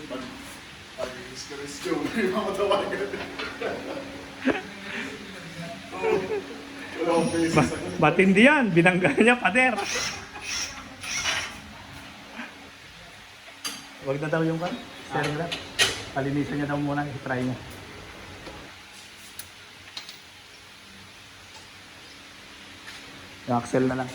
Pag-risk-risk yung mga tawagan. Matindi yan. Binangga niya, pader. Huwag na daw yung kan. Steering wheel. Palinisan niya daw muna. I-try niya. Yung axle na lang.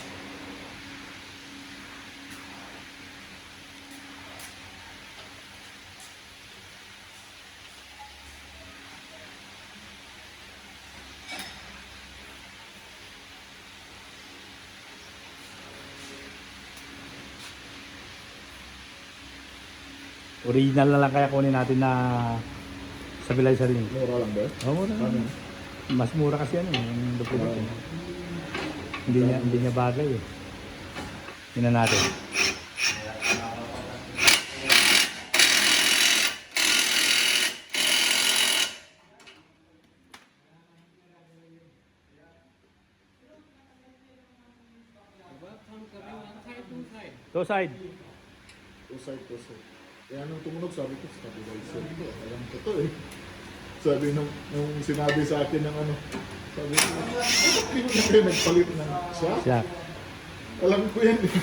Original na lang kaya kunin natin na sa bilay sa rin. Mura lang ba? Oo, mura lang. Mas mura kasi yan eh, yung duplicate. Hindi niya bagay eh. Tingnan natin. Two side. Two side. Kaya nung tumunog sabi ko, stabilizer ko. Alam ko to eh. Sabi nung sinabi sa akin ng ano, sabi ko, bakit hindi mo na kayo nagpalit ng siya? Siya. Alam ko yan eh.